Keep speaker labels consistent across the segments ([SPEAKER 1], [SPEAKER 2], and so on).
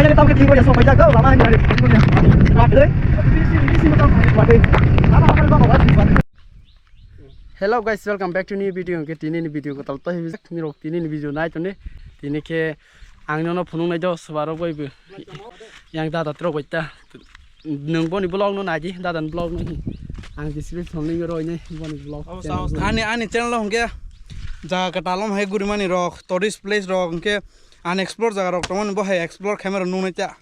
[SPEAKER 1] Makanya kita mungkin ya sampai jaga lama ini. Hello guys, welcome back to new video. Ke tini video ko talta hi miro tini video nai to ne tini ke angno phunung nai jo swaro boibu yang da tro boita nung boni vlog no naji dadan vlog no hi ang description link ro ni boni vlog
[SPEAKER 2] ani channel lo hongke ja katalom hai gurimani rock tourist place rock hongke unexplored jaga rock tomon bo hai explore camera nu naita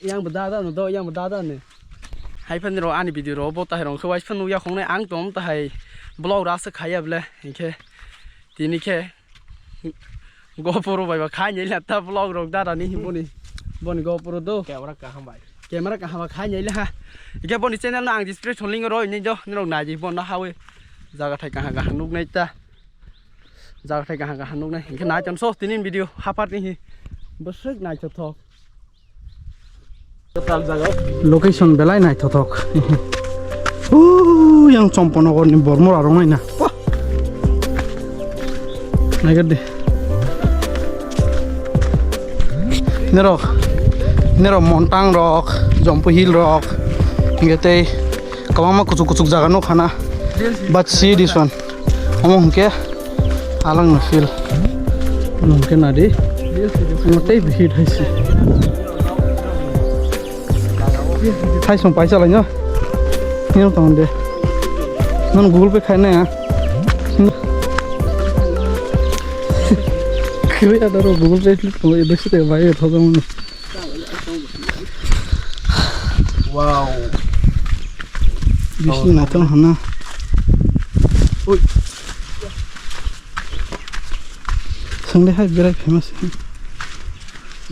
[SPEAKER 1] yang bedada no do yang bedada ne hai phan ro ani video ro bo ta rong khwai phan nu ya khong nai ang tom ta hai vlog ra se khaya ble ke tini ke GoPro bai ba khai nyai la ta vlog ro da ni boni GoPro do camera ka ha khai nyai la ha ke boni channel na ang description link ro ni jo ni ro na ji bon na hawe jaga thai ka ha nuk nai ta jaga thai ka ha nuk nai ke na chon so tinin video hapat ni besek na cho thok total jaga
[SPEAKER 2] location belai nai thotok yang compono ko ni bormor arong nai na wah nai gade nero montang rock jump hill rock ngete kamama kucuk jaga no khana but see this one omong ke alang na feel mungkin ade ngotai bhid haisi thai som paisa la nyo nyo tong de non google pe khai na ya khui ada ro google pe click ko e besi te bai thogam
[SPEAKER 1] wow
[SPEAKER 2] bisi na ton hana oi sangde hai berai famous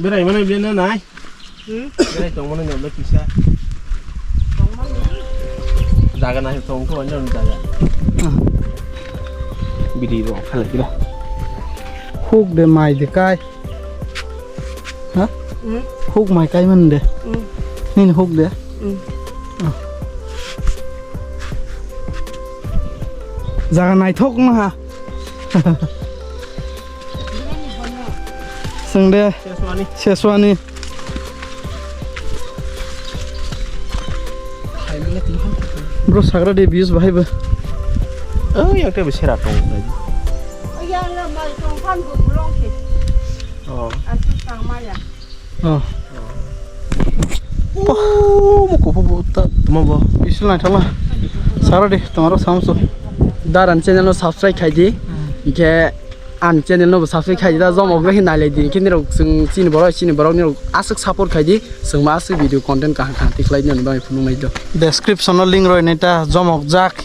[SPEAKER 3] berai mana biana nai berai tong mana nyom la kisa jaga nai tong ko anjon jaga bidi ro khala kila
[SPEAKER 2] huk de mai de kai ha huk mai kai man de ni huk de jaga nai thok na ha sangde seswani bro sagra de views bhai ba
[SPEAKER 3] yang te besera tong lagi
[SPEAKER 4] yang là mày trong phan của long thì ăn sang mai à
[SPEAKER 2] mo ko bo ta
[SPEAKER 3] tumabo
[SPEAKER 2] isul na thala sagra de tomaro samso
[SPEAKER 1] daran channel no subscribe khai di ke an channel no subscribe khai da jom ogre hin nai di kin ro sing chin borok ni ro asuk support khai di sing ma asuk video content ka ka tiklai ni bai phunu mai do
[SPEAKER 2] description no link roi neta jomok jak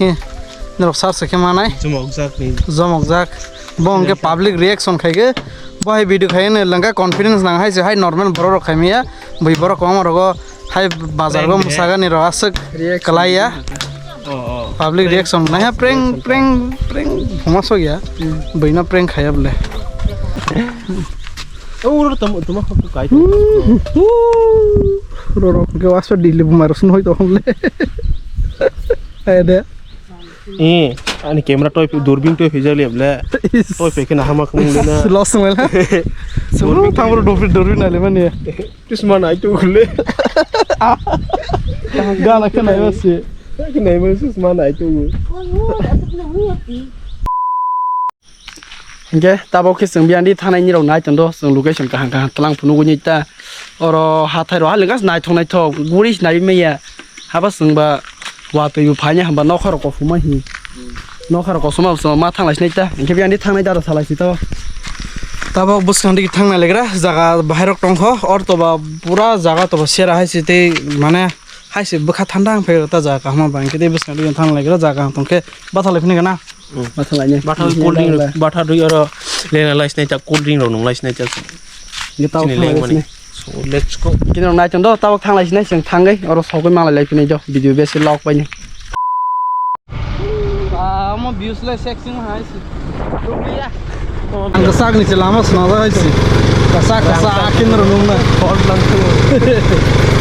[SPEAKER 2] nero search ke manai jomok jak bong ke public reaction khaige boy video khaine langa confidence nang hai se hai normal borok khaimia bai borok kom rogo hai bazar go musaga ni ro asuk kalaiya public reaction na ha prank homaso ya baina prank khaya bole
[SPEAKER 3] ro tuma ko kai
[SPEAKER 2] ro ke waso dile bumaros no hoy to homle ade
[SPEAKER 3] ani camera toy durbin toy fijali abla toy fe kana hamak mungena
[SPEAKER 2] lost mela suru tamro durbin ale mane
[SPEAKER 3] tisman ai to gulle
[SPEAKER 2] gala kana yose
[SPEAKER 3] kana tisman ai to
[SPEAKER 1] ke tabo ke sing bian di thanai ni ro nai ton do sing location ka hang ka tlang phunu gu ni ta oro hathai ro halengas nai thonai tho guri nai me ya haba sing ba wa pe yu phanya hamba nokhar ko fuma hi nokhar ko suma ma thanglai snai ta ke bian di thanai da thalai si to
[SPEAKER 2] tabo buskhandi thangna legra jaga bahairok tongkho or to ba pura jaga to sera hai site mane hai se bukha thandang phe ta jaga hama bang ke de buskhandi thang legra jaga tongke bathalai phine kana
[SPEAKER 1] bathalai ni
[SPEAKER 3] bathal cold drink batha dui oro lena lai snai ta cold drink ro nong lai snai ta
[SPEAKER 1] ni taw
[SPEAKER 3] ni so let's go
[SPEAKER 1] kin ro nai ton do taw thanglai snai sing thangai oro sogoi malai lai phine jo video besi log pai ni
[SPEAKER 2] mo views le sexing hai si rulia ang sag ni lama sna hai si kasa akin ro nung na hot lang to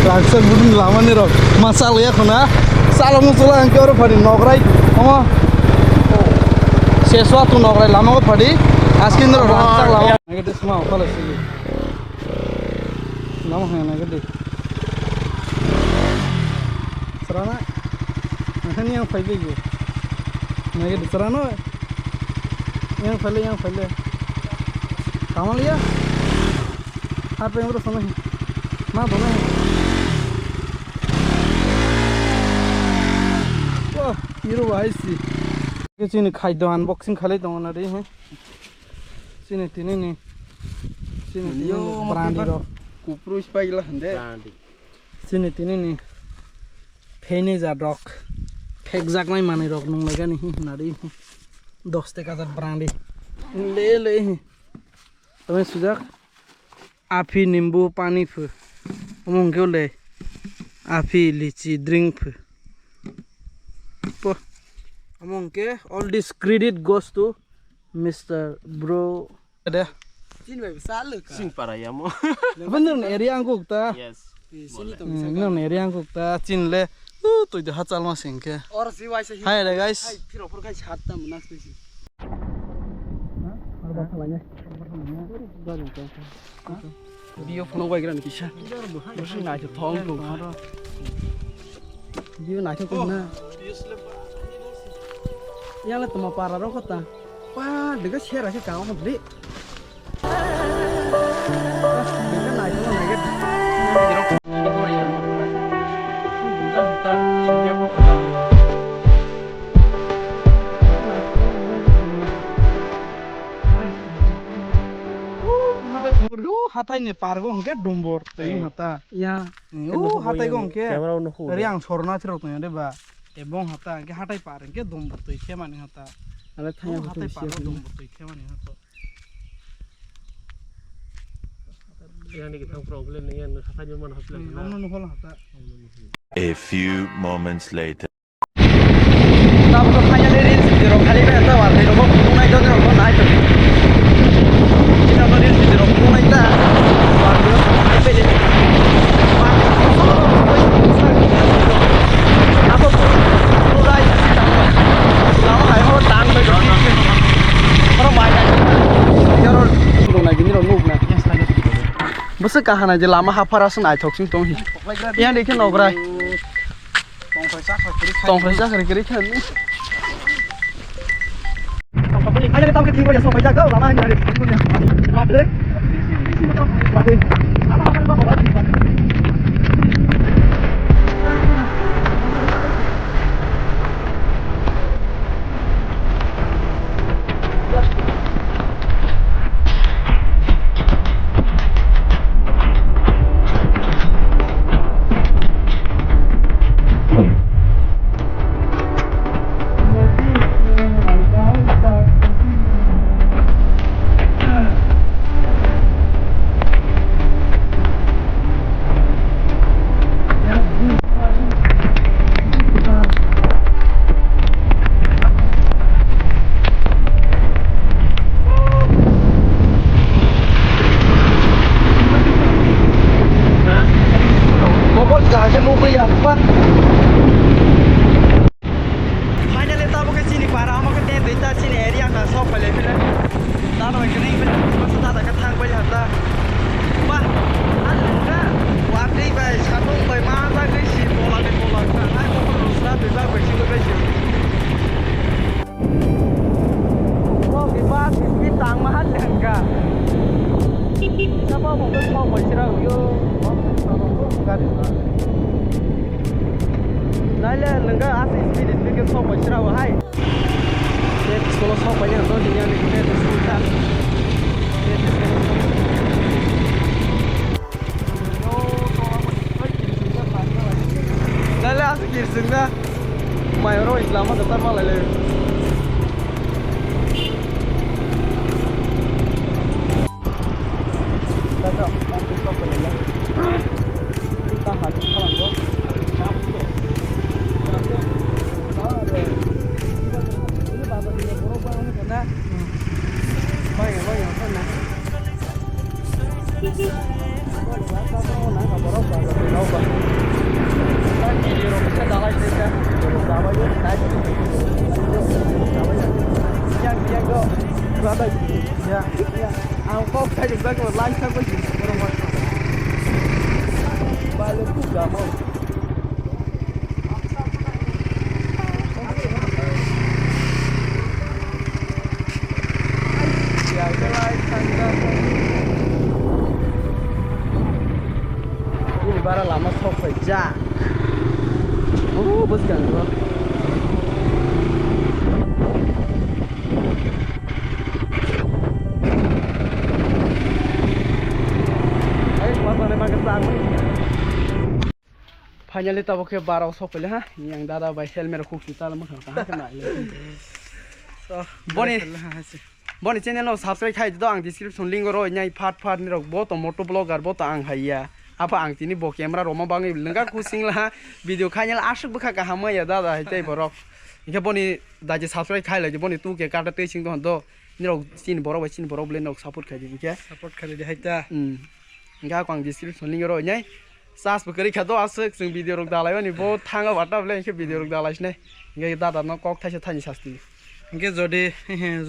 [SPEAKER 2] raksa budun lama ni ro masal ya khona salo mo sula ang oro phari nograi oma seswa tu nograi lama ko phari askin ro raksa lama negate sma opala si Lama yang gede. Serana. Ini yang faile je. Naik gede serana. Yang faile. Kamu lihat? Apa yang udah sana? Nah, mana? Wah, hero sih. Sini खाइदो unboxing खाले दो ना रे हैं sini tini nih sini
[SPEAKER 1] Yo,
[SPEAKER 2] brandi ro
[SPEAKER 1] Kupru spagila hande.
[SPEAKER 2] sini tini nih Feniza rock exact mai mani rock nung lega nih nari 10,000 brandi le तुम्हें सुजाक आफी नींबू पानी फ अमंग क्यों ले आफी लीची ड्रिंक फ Among ke all this credit goes to Mr. Bro. Ada.
[SPEAKER 1] Sini bae besar ka.
[SPEAKER 3] Sing para ya mo.
[SPEAKER 2] Bener nih area angkuk ta.
[SPEAKER 3] Yes.
[SPEAKER 1] Sini to
[SPEAKER 2] Bener nih area angkuk ta. Chin le. Tu itu hacal mas singke.
[SPEAKER 1] Or si wai sa.
[SPEAKER 2] Hai ada guys.
[SPEAKER 1] Hai piro por kai chat ta munas besi.
[SPEAKER 2] Ada masalahnya.
[SPEAKER 1] Video phone wai gran kisha. Musi na cho thong ko. Video na cho ko na. Yang lah tema para rokok ta. Wah, dekat share aja kau mau beli. Dekat naik tu naik. Hatai ni pargo hongke dombor, tadi hata. Ya. Hatai go hongke.
[SPEAKER 3] Camera uno ho.
[SPEAKER 2] Dari yang sorna cerok tu ya deh ba. Ebong hata ke hatai pareng ke dombor tu ikhe mani hata.
[SPEAKER 1] Ada tanya
[SPEAKER 2] hatai pargo dombor tu ikhe mani hata.
[SPEAKER 3] Yang ni kita problem ni yang hata juman hafla.
[SPEAKER 2] Nono nuhol hata.
[SPEAKER 5] A few moments later.
[SPEAKER 1] Tahu tu hanya dari video kali ni ada warna itu pun naik tu orang naik tu. Kita dari video pun naik tu. Warna naik tu. Apa pun naik. Kalau naik pun tang tu. Orang banyak. Orang tu naik ni orang nuk na. Besar kahan aja lama hafarasan naik toksing tonghi. Yang dekin nograi. Tong fresh kiri kan. Ada kita ke timur ya sampai jaga lama aja hari. Apa Mayor Islam tetap malah le. Dapat nanti kau beli. Kita harus kawan dong. Ini bapak dia berubah ni kena. Baik sana. Kalau nak berubah, berubah. Kan di rumah saya dah ada. Bawa je naik. bara lama sok ja. Oh, bos kan lo. Ayo, mana makan sang. Finally tabo ke bara sok pele ha. Yang dada by helmet khuk kita lama kah kena. So, Boni channel no subscribe khai do ang description link ro nyai phat ni rok bo to moto blogger bo to ang haiya apa ang tini bo camera roma bangi lenga kusing la video khanyal ashuk bkha ka hama ya dada haitai borok inke boni daje subscribe khai la je boni tu ke kata te sing do ni rok sin borok ble nok support khai di ke
[SPEAKER 2] support khali de haita
[SPEAKER 1] nga kwang description link ro nyai sas bkari khado asuk sing video rok dalai ni bo thanga wata ble inke video rok dalai ne inge dada no kok thaise thani sasti
[SPEAKER 2] इनके जोड़ी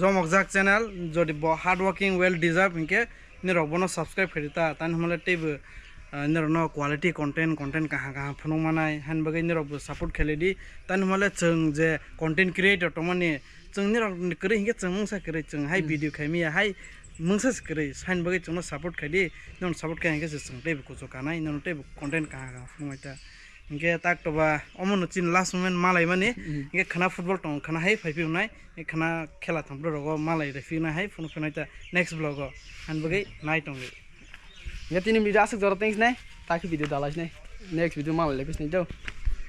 [SPEAKER 2] जमक जाक चैनल जोड़ी hard working well deserve इनके निरक बनो सब्सक्राइब करिता तान हमले टेब निरनो क्वालिटी कंटेंट कहाँ फनो मानाय हन बगे निरक सपोर्ट खेले दी तान हमले चंग जे कंटेंट क्रिएटर तो माने चंग निरक करे इनके चंग मुंसा करे चंग हाई वीडियो खाइमिया हाई मुंसा करे हन बगे चंग सपोर्ट खाइदी नन सपोर्ट खाइ इनके चंग टेब को चकानाय नन टेब कंटेंट कहाँ फनोइता इनके ताक तोबा अमन चिन लास्ट मोमेंट मालाय माने इनके खाना फुटबल टं खाना हाय फाइफिउनाय खाना खेला थंब्रो रगो मालाय रेफिउनाय हाय फुन फनायता नेक्स्ट ब्लॉग हान बगै नाय टंगे
[SPEAKER 1] ये तीन वीडियो आसक जरा थैंक्स नै ताकि वीडियो दालास नै नेक्स्ट वीडियो मालाय लेपिस नै जाऊ